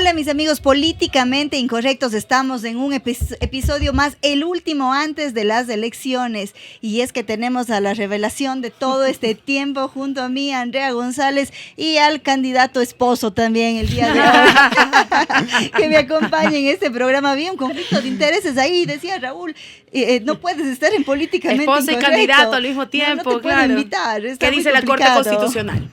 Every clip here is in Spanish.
Hola mis amigos políticamente incorrectos, estamos en un episodio más, el último antes de las elecciones, y es que tenemos a la revelación de todo este tiempo junto a mí, Andrea González, y al candidato esposo también el día de hoy que me acompaña en este programa. Había un conflicto de intereses ahí, decía Raúl, no puedes estar en políticamente esposo incorrecto. Y candidato al mismo tiempo, no te puedo claro. invitar, ¿Qué dice la Corte Constitucional?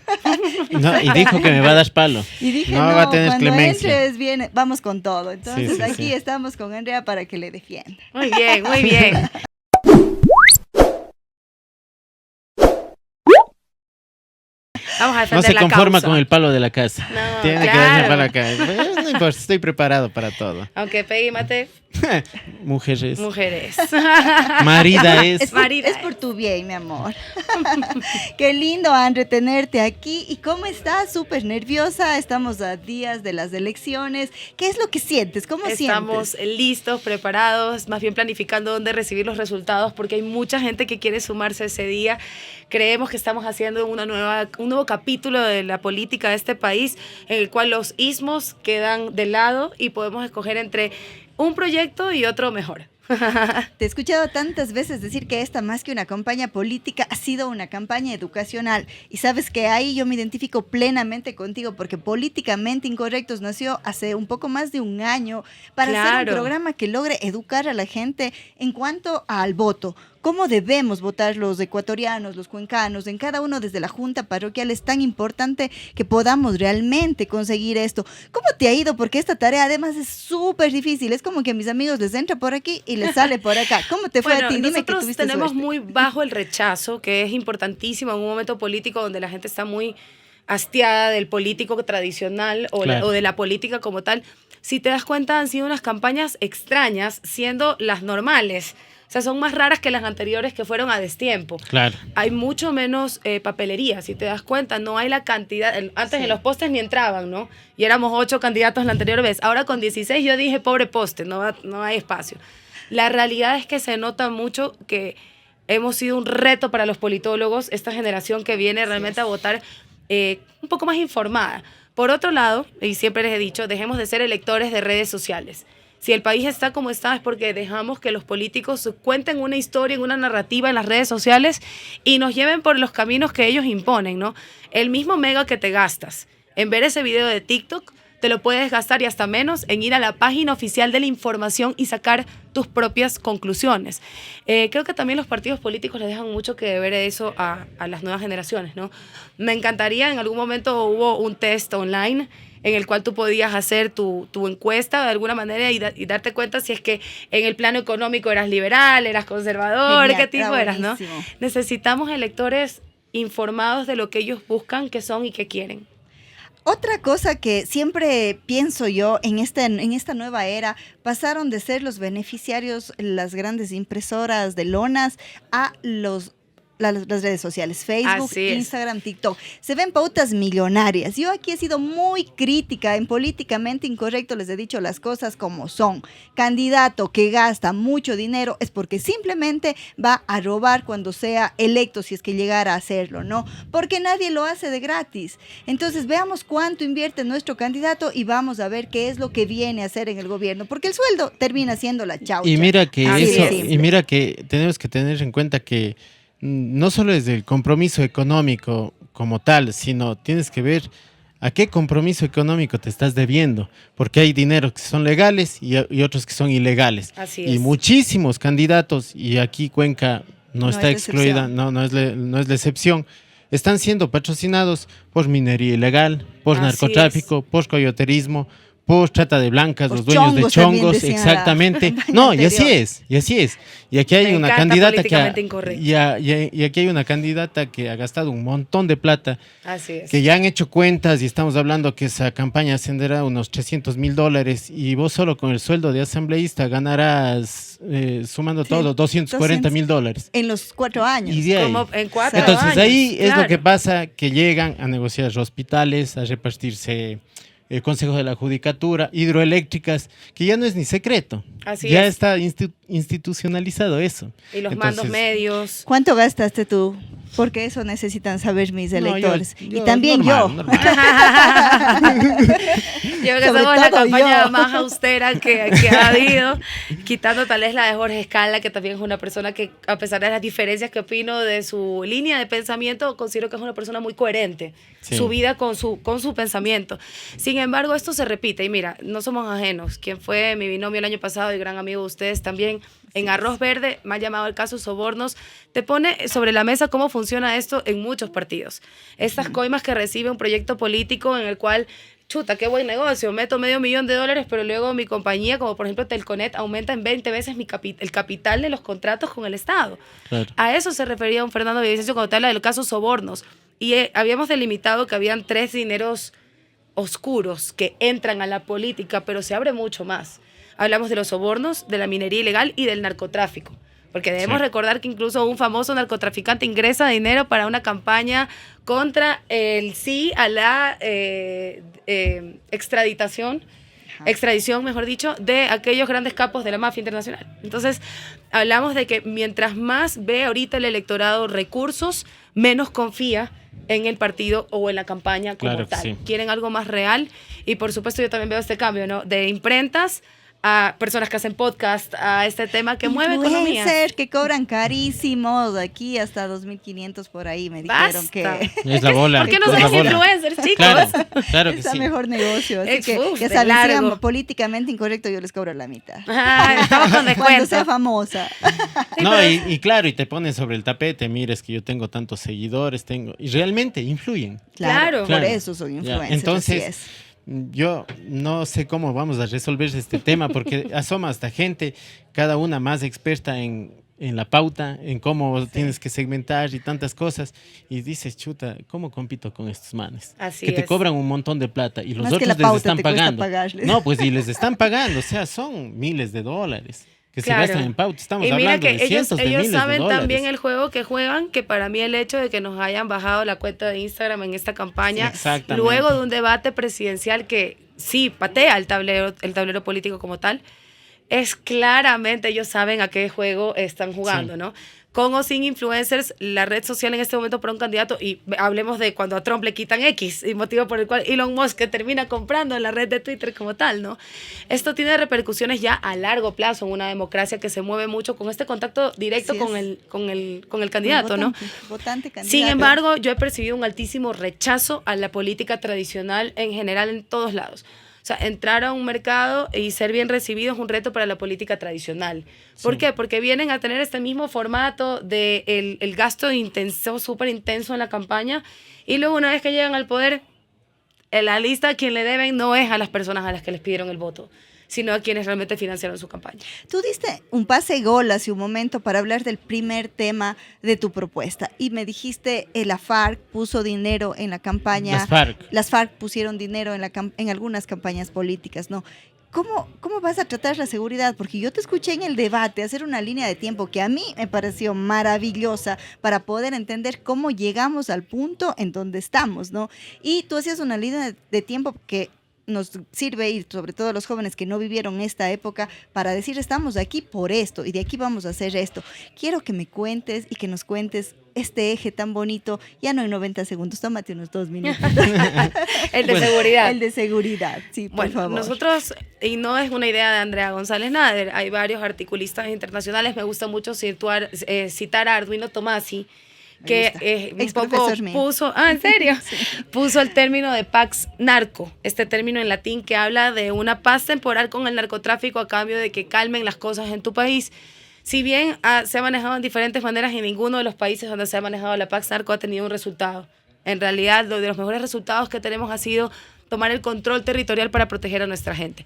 No, y dijo que me va a dar palo. Y dije, no va a tener cuando clemencia. entres, viene, vamos con todo. Entonces Sí, aquí sí. estamos con Andrea para que le defienda. Muy bien, muy bien. Vamos a No defender se la conforma causa. con el palo de la casa. No, Tiene que claro. darme palo acá. No importa, estoy preparado para todo. Aunque pegue y mate, Mujeres. mujeres. Marida es. Es por tu bien, mi amor. Qué lindo, Andre, tenerte aquí. ¿Y cómo estás? Súper nerviosa. Estamos a días de las elecciones. ¿Qué es lo que sientes? ¿Cómo Estamos sientes? listos, preparados, más bien planificando dónde recibir los resultados, porque hay mucha gente que quiere sumarse ese día. Creemos que estamos haciendo un nuevo capítulo de la política de este país, en el cual los ismos quedan de lado y podemos escoger entre un proyecto y otro mejor. Te he escuchado tantas veces decir que esta, más que una campaña política, ha sido una campaña educacional. Y sabes que ahí yo me identifico plenamente contigo, porque Políticamente Incorrectos nació hace un poco más de un año para hacer Claro. un programa que logre educar a la gente en cuanto al voto. ¿Cómo debemos votar los ecuatorianos, los cuencanos, en cada uno desde la junta parroquial? Es tan importante que podamos realmente conseguir esto. ¿Cómo te ha ido? Porque esta tarea además es súper difícil. Es como que a mis amigos les entra por aquí y les sale por acá. ¿Cómo te fue Bueno, a ti? Dime que nosotros tuviste tenemos suerte. muy bajo el rechazo, que es importantísimo en un momento político donde la gente está muy hastiada del político tradicional Claro. o de la política como tal. Si te das cuenta, han sido unas campañas extrañas, siendo las normales. O sea, son más raras que las anteriores que fueron a destiempo. Claro. Hay mucho menos papelería, si te das cuenta, no hay la cantidad, antes Sí. en los postes ni entraban, ¿no? Y éramos 8 candidatos la anterior vez, ahora con 16 yo dije, pobre poste, no hay espacio. La realidad es que se nota mucho que hemos sido un reto para los politólogos, esta generación que viene realmente a votar un poco más informada. Por otro lado, y siempre les he dicho, dejemos de ser electores de redes sociales. Si el país está como está es porque dejamos que los políticos cuenten una historia, una narrativa en las redes sociales y nos lleven por los caminos que ellos imponen, ¿no? El mismo mega que te gastas en ver ese video de TikTok, te lo puedes gastar y hasta menos en ir a la página oficial de la información y sacar tus propias conclusiones. Creo que también los partidos políticos les dejan mucho que ver eso a las nuevas generaciones, ¿no? Me encantaría, en algún momento hubo un test online en el cual tú podías hacer tu encuesta de alguna manera y darte cuenta si es que en el plano económico eras liberal, eras conservador, Genial, qué tipo era eras, ¿no? buenísimo. Necesitamos electores informados de lo que ellos buscan, qué son y qué quieren. Otra cosa que siempre pienso yo en esta nueva era, pasaron de ser los beneficiarios las grandes impresoras de lonas a las redes sociales, Facebook, Así es. Instagram, TikTok. Se ven pautas millonarias. Yo aquí he sido muy crítica en Políticamente Incorrecto, les he dicho las cosas como son. Candidato que gasta mucho dinero es porque simplemente va a robar cuando sea electo, si es que llegara a hacerlo, ¿no? Porque nadie lo hace de gratis. Entonces veamos cuánto invierte nuestro candidato y vamos a ver qué es lo que viene a hacer en el gobierno, porque el sueldo termina siendo la chaucha. Y mira que Así eso, de simple. y mira que tenemos que tener en cuenta que no solo es el compromiso económico como tal, sino tienes que ver a qué compromiso económico te estás debiendo, porque hay dinero que son legales y otros que son ilegales. Así Y es. muchísimos candidatos, y aquí Cuenca no No está es la excluida, excepción. no es la excepción, están siendo patrocinados por minería ilegal, por Así narcotráfico, por coyoterismo, por trata de blancas, Por los dueños de chongos también chongos, decían exactamente. la No, y así anterior. es, y así es. Y aquí hay Me una encanta candidata Políticamente Incorrecto. y aquí hay una candidata que ha gastado un montón de plata, Así es. que ya han hecho cuentas y estamos hablando que esa campaña ascenderá a unos $300,000 y vos solo con el sueldo de asambleísta ganarás, sumando Sí, todo, $240,000. En los 4 años. Y de ahí. Como en 4 Entonces años. ahí es lo claro. que pasa, que llegan a negociar hospitales, a repartirse el Consejo de la Judicatura, hidroeléctricas, que ya no es ni secreto. Así ya es. está institucionalizado eso. Y los Entonces, mandos medios. ¿Cuánto gastaste tú? Porque eso necesitan saber mis No, electores. yo- Y también normal. Yo creo que Sobre somos la todo campaña yo. más austera que ha habido, quitando tal vez la de Jorge Escala, que también es una persona que, a pesar de las diferencias que opino de su línea de pensamiento, considero que es una persona muy coherente, Sí. su vida con su pensamiento. Sin embargo, esto se repite, y mira, no somos ajenos. Quien fue mi binomio el año pasado y gran amigo de ustedes también, en Arroz Verde, me ha llamado el caso Sobornos, te pone sobre la mesa cómo funciona esto en muchos partidos. Estas coimas que recibe un proyecto político en el cual, chuta, qué buen negocio, meto $500,000, pero luego mi compañía, como por ejemplo Telconet, aumenta en 20 veces el capital de los contratos con el Estado. Claro. A eso se refería un Fernando Villavicencio cuando te habla del caso Sobornos. Y habíamos delimitado que habían 3 dineros oscuros que entran a la política, pero se abre mucho más. Hablamos de los sobornos, de la minería ilegal y del narcotráfico. Porque debemos Sí. recordar que incluso un famoso narcotraficante ingresa dinero para una campaña contra el sí a la extradición, mejor dicho, de aquellos grandes capos de la mafia internacional. Entonces, hablamos de que mientras más ve ahorita el electorado recursos, menos confía en el partido o en la campaña como Claro que tal. sí. Quieren algo más real y por supuesto yo también veo este cambio, ¿no? De imprentas a personas que hacen podcast, a este tema que mueve economía. Influencers que cobran carísimos, aquí hasta 2.500 por ahí me dijeron Basta. que Es la bola. ¿Por qué no es la somos bola. influencers, chicos? Claro, claro que está sí. mejor negocio. Así Es, que uf, ya de saben, largo. sean políticamente incorrecto, yo les cobro la mitad. Ah, estamos con Cuando descuento. sea famosa. No, y claro, y te ponen sobre el tapete, mira, es que yo tengo tantos seguidores, y realmente influyen. Claro. Por Claro. eso son Ya, influencers. entonces, así es. yo no sé cómo vamos a resolver este tema porque asoma hasta gente, cada una más experta en la pauta, en cómo tienes que segmentar y tantas cosas. Y dices, chuta, ¿cómo compito con estos manes? Así que te es. cobran un montón de plata y los Más que otros la les pauta están te cuesta pagando. pagarles. No, pues y les están pagando, o sea, son miles de dólares que Claro. se gastan en pauta. Estamos Y mira hablando que de cientos de miles ellos de saben dólares. también el juego que juegan, que para mí el hecho de que nos hayan bajado la cuenta de Instagram en esta campaña, Sí, exactamente. luego de un debate presidencial que sí patea el tablero político como tal, es claramente, ellos saben a qué juego están jugando, Sí. ¿no? Con o sin influencers, la red social en este momento para un candidato, y hablemos de cuando a Trump le quitan X, y motivo por el cual Elon Musk que termina comprando en la red de Twitter como tal, ¿no? Esto tiene repercusiones ya a largo plazo en una democracia que se mueve mucho con este contacto directo Así con es. con el candidato, ¿no? Votante, candidato. Sin embargo, yo he percibido un altísimo rechazo a la política tradicional en general en todos lados. O sea, entrar a un mercado y ser bien recibido es un reto para la política tradicional. ¿Por Sí. qué? Porque vienen a tener este mismo formato de el gasto intenso, súper intenso en la campaña, y luego una vez que llegan al poder, en la lista a quien le deben no es a las personas a las que les pidieron el voto, sino a quienes realmente financiaron su campaña. Tú diste un pase gol hace un momento para hablar del primer tema de tu propuesta y me dijiste la FARC puso dinero en la campaña. Las FARC. Las FARC pusieron dinero en algunas campañas políticas, ¿no? ¿Cómo vas a tratar la seguridad? Porque yo te escuché en el debate hacer una línea de tiempo que a mí me pareció maravillosa para poder entender cómo llegamos al punto en donde estamos, ¿no? Y tú hacías una línea de tiempo que nos sirve, y sobre todo los jóvenes que no vivieron esta época, para decir estamos aquí por esto y de aquí vamos a hacer esto. Quiero que me cuentes y que nos cuentes este eje tan bonito, ya no en 90 segundos, tómate unos 2 minutos. El de Bueno, seguridad. El de seguridad, sí, por Bueno, favor. nosotros, y no es una idea de Andrea González Nader, hay varios articulistas internacionales, me gusta mucho citar a Arduino Tomasi, Me que gusta. un Ex poco profesor mío. puso, ¿en serio? Puso el término de pax narco, este término en latín que habla de una paz temporal con el narcotráfico a cambio de que calmen las cosas en tu país. Si bien se ha manejado en diferentes maneras, en ninguno de los países donde se ha manejado la pax narco ha tenido un resultado. En realidad, de los mejores resultados que tenemos ha sido tomar el control territorial para proteger a nuestra gente.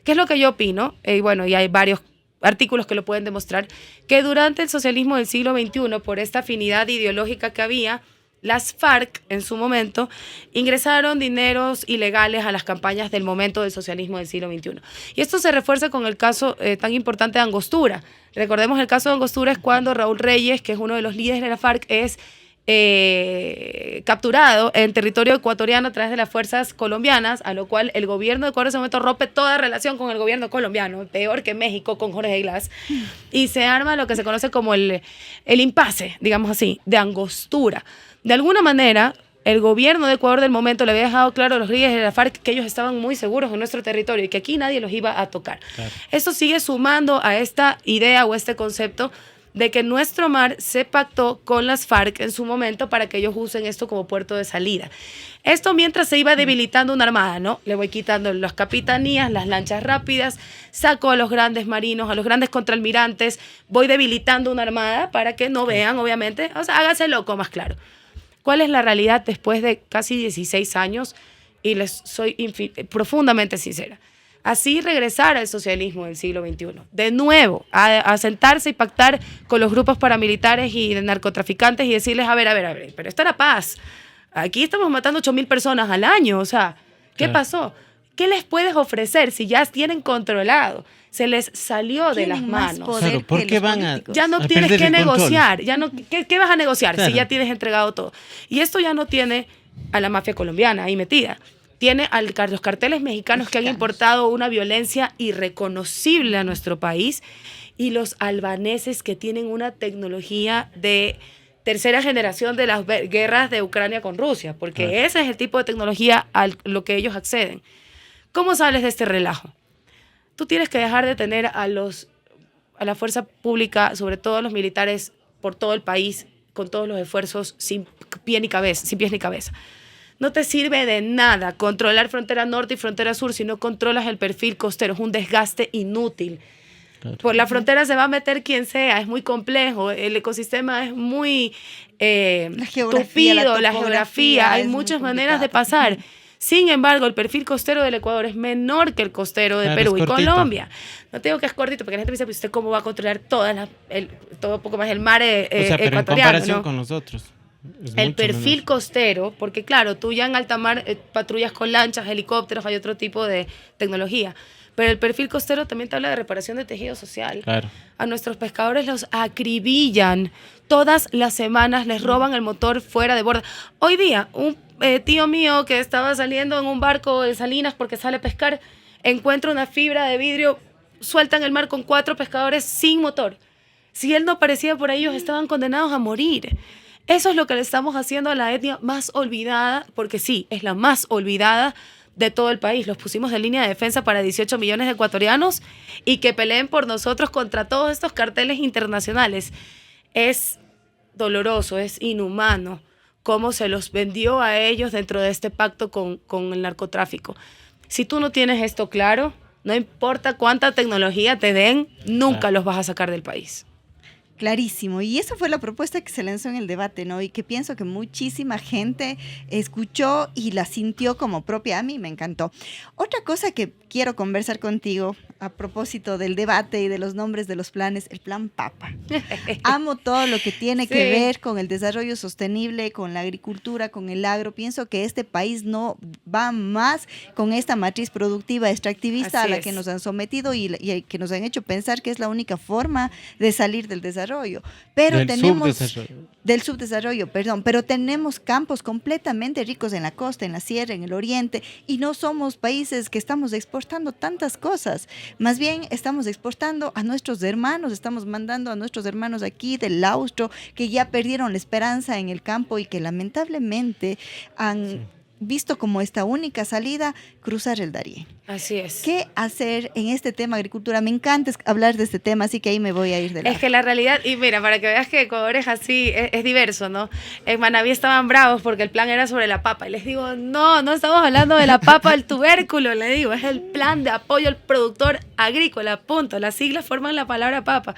¿Qué es lo que yo opino? Bueno, y hay varios artículos que lo pueden demostrar, que durante el socialismo del siglo XXI, por esta afinidad ideológica que había, las FARC en su momento ingresaron dineros ilegales a las campañas del momento del socialismo del siglo XXI. Y esto se refuerza con el caso tan importante de Angostura. Recordemos el caso de Angostura es cuando Raúl Reyes, que es uno de los líderes de la FARC, es capturado en territorio ecuatoriano a través de las fuerzas colombianas, a lo cual el gobierno de Ecuador en ese momento rompe toda relación con el gobierno colombiano, peor que México con Jorge Glass, y se arma lo que se conoce como el impasse, digamos así, de Angostura. De alguna manera, el gobierno de Ecuador del momento le había dejado claro a los líderes de la FARC que ellos estaban muy seguros en nuestro territorio y que aquí nadie los iba a tocar. Claro. Esto sigue sumando a esta idea o este concepto de que nuestro mar se pactó con las FARC en su momento para que ellos usen esto como puerto de salida. Esto mientras se iba debilitando una armada, ¿no? Le voy quitando las capitanías, las lanchas rápidas, saco a los grandes marinos, a los grandes contraalmirantes, voy debilitando una armada para que no vean, obviamente, o sea, hágase loco más claro. ¿Cuál es la realidad después de casi 16 años? Y les soy profundamente sincera. Así regresar al socialismo del siglo XXI. De nuevo, a sentarse y pactar con los grupos paramilitares y de narcotraficantes y decirles, a ver, pero esto era paz. Aquí estamos matando 8.000 personas al año. O sea, ¿qué pasó? ¿Qué les puedes ofrecer si ya tienen controlado? Se les salió de las manos. Claro, ¿por qué van a ya no tienes que negociar. Ya no, ¿qué vas a negociar si ya tienes entregado todo? Y esto ya no tiene a la mafia colombiana ahí metida. Tiene a los carteles mexicanos que han importado una violencia irreconocible a nuestro país y los albaneses que tienen una tecnología de tercera generación de las guerras de Ucrania con Rusia, porque ese es el tipo de tecnología a lo que ellos acceden. ¿Cómo sales de este relajo? Tú tienes que dejar de tener a la fuerza pública, sobre todo a los militares, por todo el país, con todos los esfuerzos sin pies ni cabeza. No te sirve de nada controlar frontera norte y frontera sur si no controlas el perfil costero. Es un desgaste inútil. Claro. Por la frontera se va a meter quien sea, es muy complejo, el ecosistema es muy tupido, la geografía, hay muchas maneras de pasar. Sin embargo, el perfil costero del Ecuador es menor que el costero de Perú y Colombia. No te digo que es cortito, porque la gente me dice, pues, ¿usted cómo va a controlar todo poco más el mar ecuatoriano? Pero en comparación con los otros. El perfil costero, porque claro, tú ya en alta mar patrullas con lanchas, helicópteros, hay otro tipo de tecnología. Pero el perfil costero también te habla de reparación de tejido social. Claro. A nuestros pescadores los acribillan. Todas las semanas les roban el motor fuera de borda. Hoy día, un tío mío que estaba saliendo en un barco de Salinas porque sale a pescar, encuentra una fibra de vidrio suelta en el mar con 4 pescadores sin motor. Si él no aparecía por ahí, ellos estaban condenados a morir. Eso es lo que le estamos haciendo a la etnia más olvidada, porque sí, es la más olvidada de todo el país. Los pusimos en línea de defensa para 18 millones de ecuatorianos y que peleen por nosotros contra todos estos carteles internacionales. Es doloroso, es inhumano cómo se los vendió a ellos dentro de este pacto con el narcotráfico. Si tú no tienes esto claro, no importa cuánta tecnología te den, nunca los vas a sacar del país. Clarísimo, y esa fue la propuesta que se lanzó en el debate, ¿no? Y que pienso que muchísima gente escuchó y la sintió como propia. A mí me encantó. Otra cosa que quiero conversar contigo a propósito del debate y de los nombres de los planes, el plan Papa. Amo todo lo que tiene que ver con el desarrollo sostenible, con la agricultura, con el agro. Pienso que este país no va más con esta matriz productiva extractivista a la que nos han sometido y que nos han hecho pensar que es la única forma de salir del desarrollo. Pero del subdesarrollo, pero tenemos campos completamente ricos en la costa, en la sierra, en el oriente, y no somos países que estamos exportando tantas cosas. Más bien estamos exportando a nuestros hermanos, estamos mandando a nuestros hermanos aquí del austro que ya perdieron la esperanza en el campo y que lamentablemente han visto como esta única salida cruzar el Darién. Así es. ¿Qué hacer en este tema agricultura? Me encanta hablar de este tema, así que ahí me voy a ir de lado. Es que la realidad, y mira, para que veas que Ecuador es así, es diverso, ¿no? En Manabí estaban bravos porque el plan era sobre la papa. Y les digo, no estamos hablando de la papa del tubérculo, le digo, es el plan de apoyo al productor agrícola, punto. Las siglas forman la palabra papa.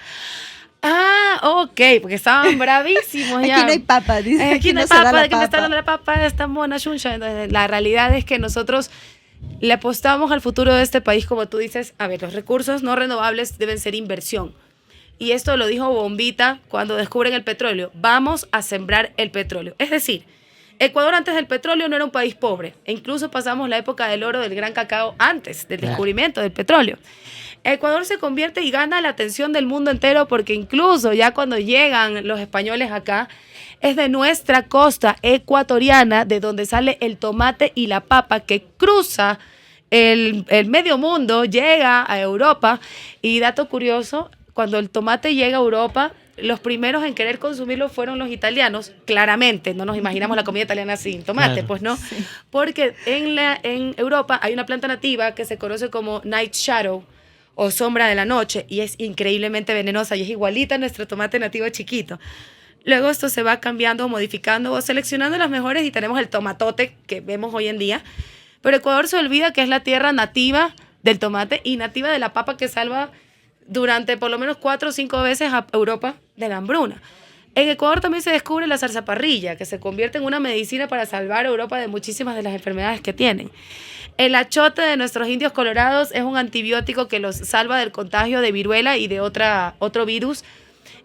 Ok, porque estaban bravísimos ya. Aquí no hay papa, dice. Aquí no hay papa, ¿de qué me está hablando la papa? Esta mona chuncha. Entonces, la realidad es que nosotros le apostamos al futuro de este país, como tú dices. A ver, los recursos no renovables deben ser inversión. Y esto lo dijo Bombita cuando descubren el petróleo. Vamos a sembrar el petróleo. Es decir, Ecuador antes del petróleo no era un país pobre. E incluso pasamos la época del oro, del gran cacao, antes del descubrimiento del petróleo. Ecuador se convierte y gana la atención del mundo entero porque incluso ya cuando llegan los españoles acá, es de nuestra costa ecuatoriana de donde sale el tomate y la papa que cruza el medio mundo, llega a Europa. Y dato curioso, cuando el tomate llega a Europa, los primeros en querer consumirlo fueron los italianos, claramente, no nos imaginamos la comida italiana sin tomate, claro, pues no, sí. Porque en Europa hay una planta nativa que se conoce como night shadow, o sombra de la noche, y es increíblemente venenosa, y es igualita a nuestro tomate nativo chiquito. Luego esto se va cambiando, modificando, o seleccionando las mejores, y tenemos el tomatote que vemos hoy en día, pero Ecuador se olvida que es la tierra nativa del tomate y nativa de la papa que salva durante por lo menos 4 o 5 veces a Europa de la hambruna. En Ecuador también se descubre la zarzaparrilla, que se convierte en una medicina para salvar a Europa de muchísimas de las enfermedades que tienen. El achote de nuestros indios colorados es un antibiótico que los salva del contagio de viruela y de otro virus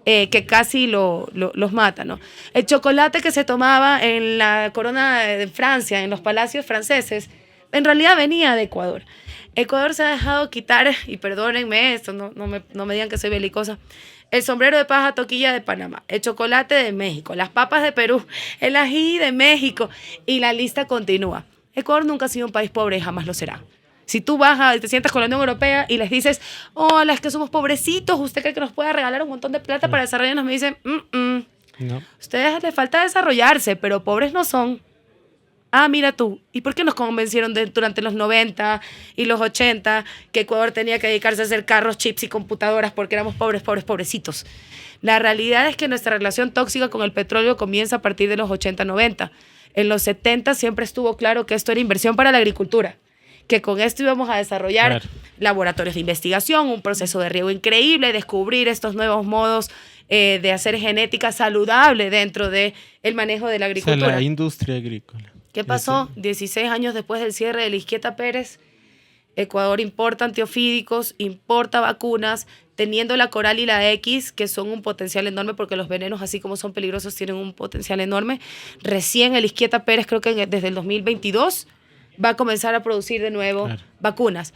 que casi los mata, ¿no? El chocolate que se tomaba en la corona de Francia, en los palacios franceses, en realidad venía de Ecuador. Ecuador se ha dejado quitar, y perdónenme esto, no me digan que soy belicosa, el sombrero de paja toquilla de Panamá, el chocolate de México, las papas de Perú, el ají de México, y la lista continúa. Ecuador nunca ha sido un país pobre y jamás lo será. Si tú vas y te sientas con la Unión Europea y les dices, hola, es que somos pobrecitos, ¿usted cree que nos puede regalar un montón de plata para desarrollarnos? Me dicen, no. Ustedes les falta desarrollarse, pero pobres no son. Ah, mira tú, ¿y por qué nos convencieron durante los 90 y los 80 que Ecuador tenía que dedicarse a hacer carros, chips y computadoras porque éramos pobrecitos? La realidad es que nuestra relación tóxica con el petróleo comienza a partir de los 80-90. En los 70 siempre estuvo claro que esto era inversión para la agricultura, que con esto íbamos a desarrollar laboratorios de investigación, un proceso de riego increíble, descubrir estos nuevos modos de hacer genética saludable dentro del manejo de la agricultura. O sea, la industria agrícola. ¿Qué pasó? 16 años después del cierre de la Izquieta Pérez, Ecuador importa antiofídicos, importa vacunas, teniendo la Coral y la X, que son un potencial enorme, porque los venenos, así como son peligrosos, tienen un potencial enorme. Recién el Izquieta Pérez, creo que desde el 2022, va a comenzar a producir de nuevo vacunas.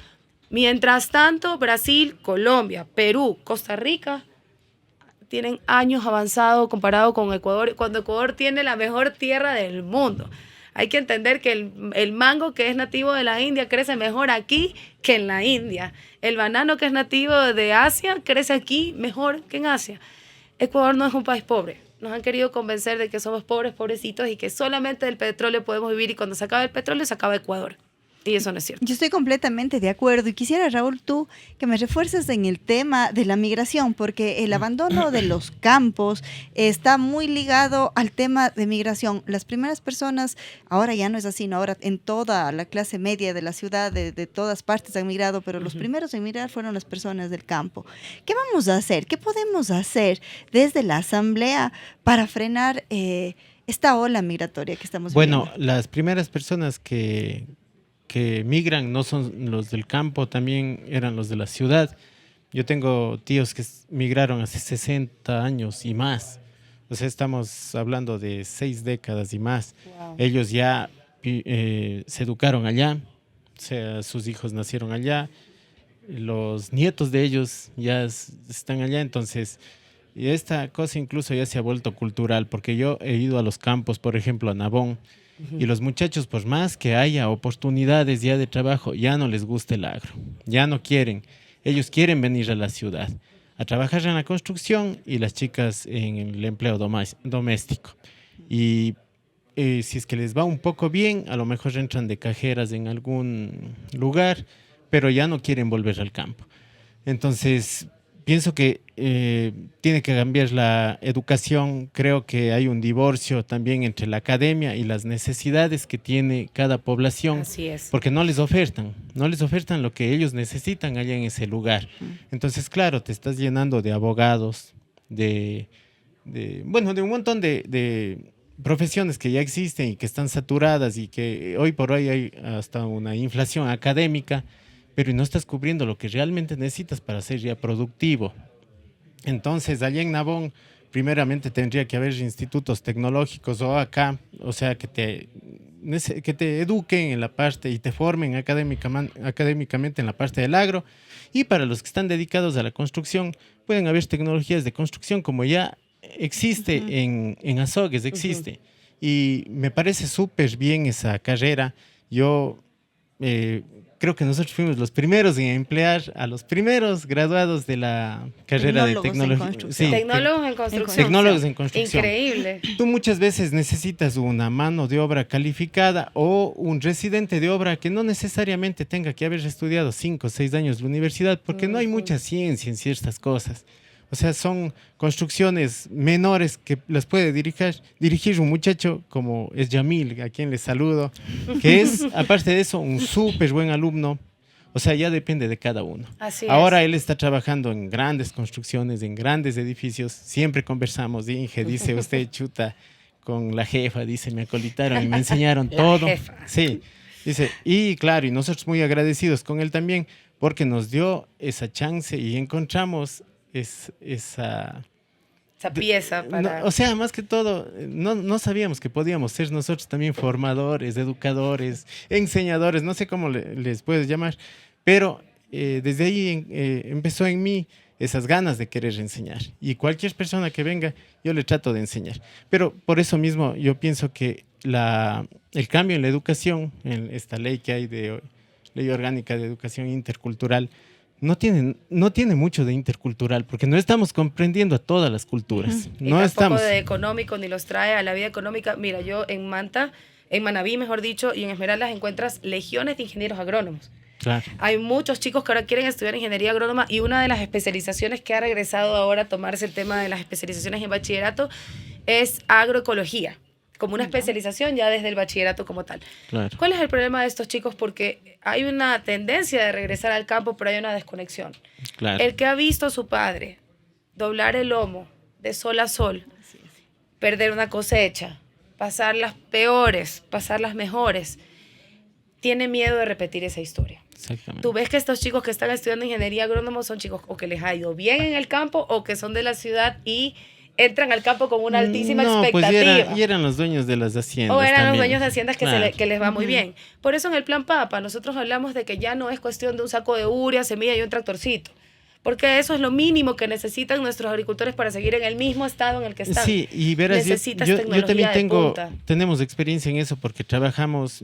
Mientras tanto, Brasil, Colombia, Perú, Costa Rica tienen años avanzados comparado con Ecuador, cuando Ecuador tiene la mejor tierra del mundo. Hay que entender que el mango que es nativo de la India crece mejor aquí que en la India. El banano que es nativo de Asia crece aquí mejor que en Asia. Ecuador no es un país pobre. Nos han querido convencer de que somos pobres, pobrecitos, y que solamente del petróleo podemos vivir, y cuando se acaba el petróleo se acaba Ecuador. Y eso no es cierto. Yo estoy completamente de acuerdo, y quisiera, Raúl, tú que me refuerces en el tema de la migración, porque el abandono de los campos está muy ligado al tema de migración. Las primeras personas, ahora ya no es así, ¿no? Ahora en toda la clase media de la ciudad, de todas partes han migrado, pero los primeros en migrar fueron las personas del campo. ¿Qué vamos a hacer? ¿Qué podemos hacer desde la Asamblea para frenar esta ola migratoria que estamos viviendo? Bueno, las primeras personas que migran no son los del campo, también eran los de la ciudad. Yo tengo tíos que migraron hace 60 años y más. O sea, estamos hablando de 6 décadas y más. Wow. Ellos ya se educaron allá, o sea, sus hijos nacieron allá, los nietos de ellos ya están allá. Entonces, esta cosa incluso ya se ha vuelto cultural, porque yo he ido a los campos, por ejemplo, a Nabón, y los muchachos, por más que haya oportunidades ya de trabajo, ya no les gusta el agro, ya no quieren. Ellos quieren venir a la ciudad a trabajar en la construcción, y las chicas en el empleo doméstico. Y si es que les va un poco bien, a lo mejor entran de cajeras en algún lugar, pero ya no quieren volver al campo. Entonces, pienso que tiene que cambiar la educación. Creo que hay un divorcio también entre la academia y las necesidades que tiene cada población. Así es. Porque no les ofertan lo que ellos necesitan allá en ese lugar. Entonces, claro, te estás llenando de abogados, de un montón de profesiones que ya existen y que están saturadas, y que hoy por hoy hay hasta una inflación académica, pero no estás cubriendo lo que realmente necesitas para ser ya productivo. Entonces, allá en Nabón, primeramente tendría que haber institutos tecnológicos o acá, o sea, que te eduquen en la parte y te formen académicamente en la parte del agro. Y para los que están dedicados a la construcción, pueden haber tecnologías de construcción como ya existe en Azogues, existe. Y me parece súper bien esa carrera. Yo creo que nosotros fuimos los primeros en emplear a los primeros graduados de la carrera de tecnología. Tecnólogos en construcción. Tecnólogos en construcción. Increíble. Tú muchas veces necesitas una mano de obra calificada o un residente de obra que no necesariamente tenga que haber estudiado 5 o 6 años de la universidad, porque no hay mucha ciencia en ciertas cosas. O sea, son construcciones menores que las puede dirigir un muchacho como es Yamil, a quien le saludo, que es, aparte de eso, un súper buen alumno. O sea, ya depende de cada uno. Ahora él está trabajando en grandes construcciones, en grandes edificios. Siempre conversamos, Inge, dice usted, chuta, con la jefa, dice, me acolitaron y me enseñaron todo. Jefa. Sí, dice, y claro, y nosotros muy agradecidos con él también, porque nos dio esa chance y encontramos esa pieza para... o sea, más que todo, no sabíamos que podíamos ser nosotros también formadores, educadores, enseñadores, no sé cómo les puedes llamar, pero desde ahí empezó en mí esas ganas de querer enseñar. Y cualquier persona que venga, yo le trato de enseñar. Pero por eso mismo yo pienso que el cambio en la educación, en esta ley que hay de Ley Orgánica de Educación Intercultural, no tiene mucho de intercultural, porque no estamos comprendiendo a todas las culturas. Y tampoco de económico, ni los trae a la vida económica. Mira, yo en Manabí, mejor dicho, y en Esmeraldas encuentras legiones de ingenieros agrónomos. Claro. Hay muchos chicos que ahora quieren estudiar ingeniería agrónoma, y una de las especializaciones que ha regresado ahora a tomarse el tema de las especializaciones en bachillerato es agroecología, como una especialización ya desde el bachillerato como tal. Claro. ¿Cuál es el problema de estos chicos? Porque hay una tendencia de regresar al campo, pero hay una desconexión. Claro. El que ha visto a su padre doblar el lomo de sol a sol, perder una cosecha, pasar las peores, pasar las mejores, tiene miedo de repetir esa historia. Exactamente. Tú ves que estos chicos que están estudiando ingeniería agrónoma son chicos o que les ha ido bien en el campo o que son de la ciudad y entran al campo con una altísima expectativa. Pues y eran los dueños de las haciendas. O eran también. los dueños de haciendas que, Claro. que les va muy bien. Por eso en el Plan Papa nosotros hablamos de que ya no es cuestión de un saco de urea, semilla y un tractorcito. Porque eso es lo mínimo que necesitan nuestros agricultores para seguir en el mismo estado en el que están. Sí, y verás, Necesitas yo tecnología también de punta. tenemos experiencia en eso porque trabajamos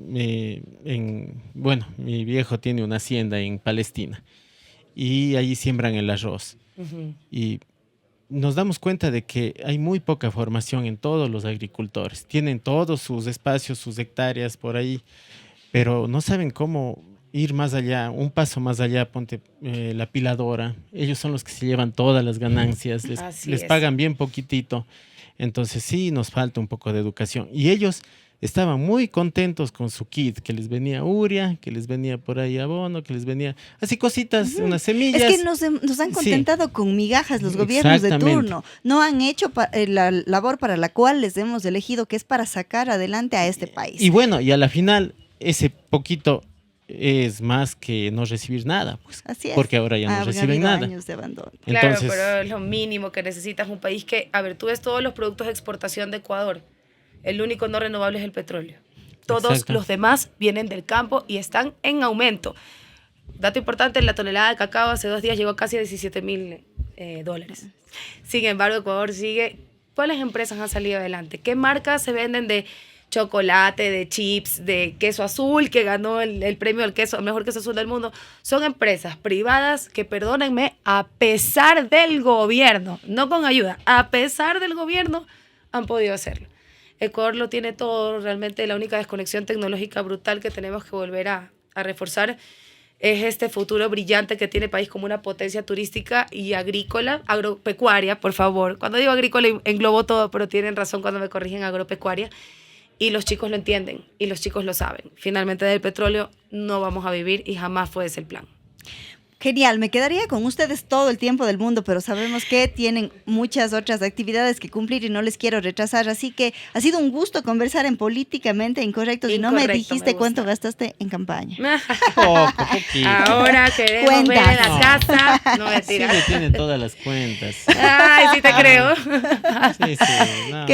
bueno, mi viejo tiene una hacienda en Palestina y allí siembran el arroz. Y nos damos cuenta de que hay muy poca formación en todos los agricultores. Tienen todos sus espacios, sus hectáreas por ahí, pero no saben cómo ir más allá, un paso más allá. Ponte la piladora. Ellos son los que se llevan todas las ganancias, les pagan bien poquitito. Entonces sí, nos falta un poco de educación. Y ellos estaban muy contentos con su kit, que les venía urea, que les venía por ahí abono, que les venía así cositas, unas semillas. Es que nos han contentado con migajas los gobiernos de turno. No han hecho la labor para la cual les hemos elegido, que es para sacar adelante a este país. Y bueno, y a la final, ese poquito es más que no recibir nada, pues, Así es. Porque ahora ya no reciben nada. Años de abandono. Claro, Entonces, pero es lo mínimo que necesitas un país que, a ver, tú ves todos los productos de exportación de Ecuador. El único no renovable es el petróleo. Todos Exacto. los demás vienen del campo y están en aumento. Dato importante, la tonelada de cacao hace 2 días llegó casi a $17,000. Sin embargo, Ecuador sigue. ¿Cuáles empresas han salido adelante? ¿Qué marcas se venden de chocolate, de chips, de queso azul, que ganó el premio al mejor queso azul del mundo? Son empresas privadas que, perdónenme, a pesar del gobierno, no con ayuda, a pesar del gobierno, han podido hacerlo. Ecuador lo tiene todo, realmente la única desconexión tecnológica brutal que tenemos que volver a reforzar es este futuro brillante que tiene el país como una potencia turística y agrícola, agropecuaria, por favor. Cuando digo agrícola englobo todo, pero tienen razón cuando me corrigen, agropecuaria. Y los chicos lo entienden y los chicos lo saben. Finalmente del petróleo no vamos a vivir y jamás fue ese el plan. Genial, me quedaría con ustedes todo el tiempo del mundo, pero sabemos que tienen muchas otras actividades que cumplir y no les quiero retrasar, así que ha sido un gusto conversar en Políticamente Incorrectos y no me Incorrecto, dijiste me cuánto gusta. gastaste en campaña. Poco, poquito. Ahora queremos ver en la casa. No Sí, mentira. le tienen todas las cuentas. Ay, sí te creo. Sí, sí, no.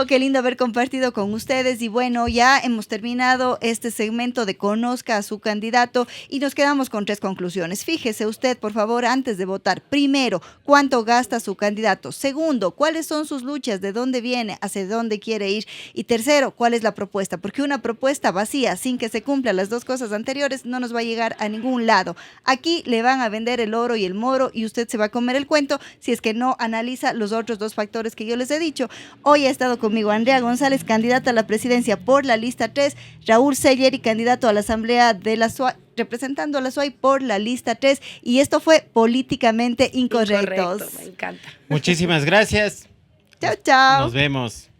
Qué lindo haber compartido con ustedes y bueno, ya hemos terminado este segmento de Conozca a su candidato y nos quedamos con 3 conclusiones. Fíjese usted, por favor, antes de votar, primero, ¿cuánto gasta su candidato? Segundo, ¿cuáles son sus luchas? ¿De dónde viene? ¿Hacia dónde quiere ir? Y tercero, ¿cuál es la propuesta? Porque una propuesta vacía, sin que se cumplan las 2 cosas anteriores, no nos va a llegar a ningún lado. Aquí le van a vender el oro y el moro y usted se va a comer el cuento si es que no analiza los otros 2 factores que yo les he dicho. Hoy ha estado conmigo Andrea González, candidata a la presidencia por la lista 3, Raúl Selleri, candidato a la Asamblea de la SUAY, representando a la SUAY por la lista 3, y esto fue Políticamente Incorrectos. Incorrecto, me encanta. Muchísimas gracias. Chao, chao. Nos vemos.